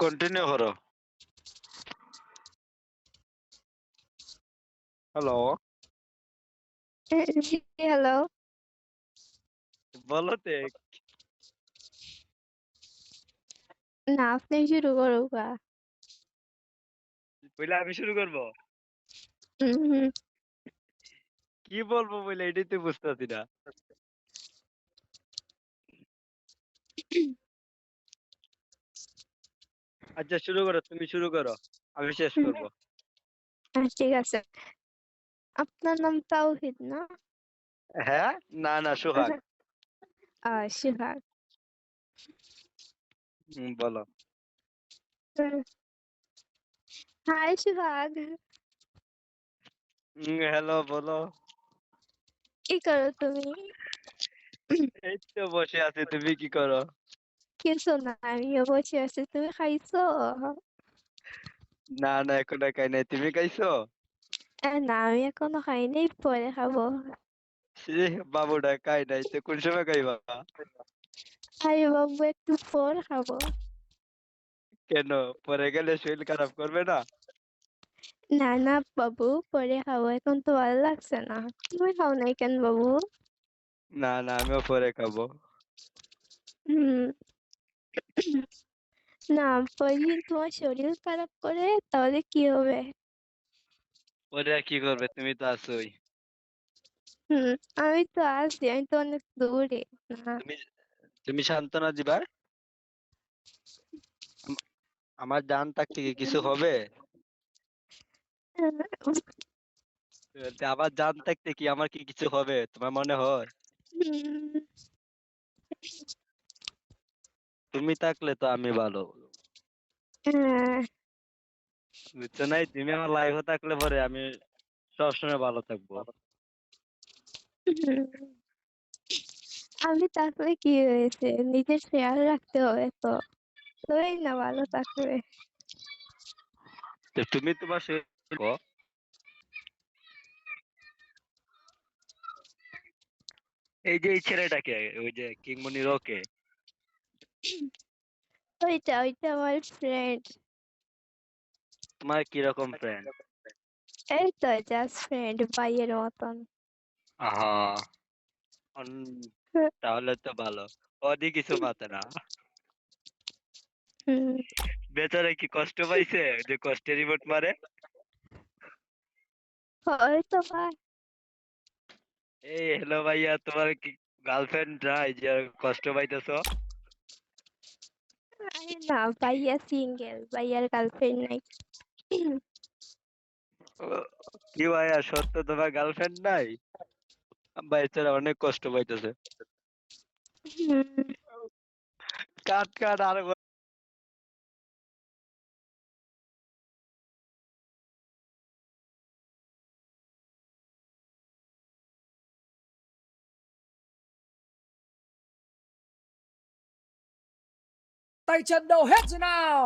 Continue করো। Hello, জি, hello. বলো তে। না, আপনি শুরু করুক গা। বইলে আমি শুরু করব। হুম। কি বলবো বইলে এটাই তো বুঝতেছি না। আচ্ছা শুরু করো, তুমি শুরু করো। আমি শেষ করব। ঠিক আছে। আপনার নাম তাওহিদ না? হ্যাঁ? না না, সোহাগ। সোহাগ। বলো। হাই সোহাগ। হ্যালো, বলো। কি করো তুমি? এই তো বসে আছি, তুমি কি করো? কিছু না, আমিও বসে আছি। তুমি খাইছো? না না, এখনো খাই নাই, তুমি খাইছো? না, আমি এখনো খাইনি, পরে খাবো। সে বাবুটা খাই নাই তো কোন সময় খাইবা? আরে বাবু, একটু পর খাবো। কেন? পরে গেলে শরীর খারাপ করবে না? না না বাবু, পরে খাবো, এখন তো ভালো লাগছে না। তুমি খাও নাই কেন বাবু? না না, আমিও পরে খাবো। হুম। না, পরদিন তোমার শরীর খারাপ করে, তাহলে কি হবে? পরে আর কি করবে, তুমি তো আছোই। হুম। আমি তো আছি, আমি তো অনেক দূরে। না। তুমি তুমি সান্ত্বনা দিবা। আমার জান থাকতে কি কিছু হবে? আমার জান থাকতে কি আমার কি কিছু হবে তোমার মনে হয়? হুম। তুমি থাকলে তো আমি ভালো। হ্যাঁ। বুঝছো নাই, তুমি আমার লাইফে থাকলে পরে আমি সবসময় ভালো থাকবো। হুম। আমি থাকলে কি হয়েছে, নিজের খেয়াল রাখতে হবে তো, তবেই না ভালো থাকবে। তো তুমি তোমার এই যে এই ছেলেটাকে, ওই যে কিংমনি রকে, ওইটা আমার ফ্রেন্ড। তোমার কিরকম ফ্রেন্ড? এই তো জাস্ট ফ্রেন্ড, ভাইয়ের মতন। আহা, তাহলে তো ভালো। ওদি কিছু মাতে না। হুম। বেচারা কি কষ্ট পাইছে যে কষ্টে রিমোট মারে? হয়তো বা। এই হ্যালো ভাইয়া, তোমার কি গার্লফ্রেন্ড নাই যে কষ্ট পাইতেছো? আরে না, ভাইয়া সিঙ্গেল, ভাইয়ার গার্লফ্রেন্ড নাই। কি ভাইয়া, সত্য তোমার গার্লফ্রেন্ড নাই? বেচারা অনেক কষ্ট পাইতেছে। হুম। কাট কাট আর Tay chân đầu hết rồi nào.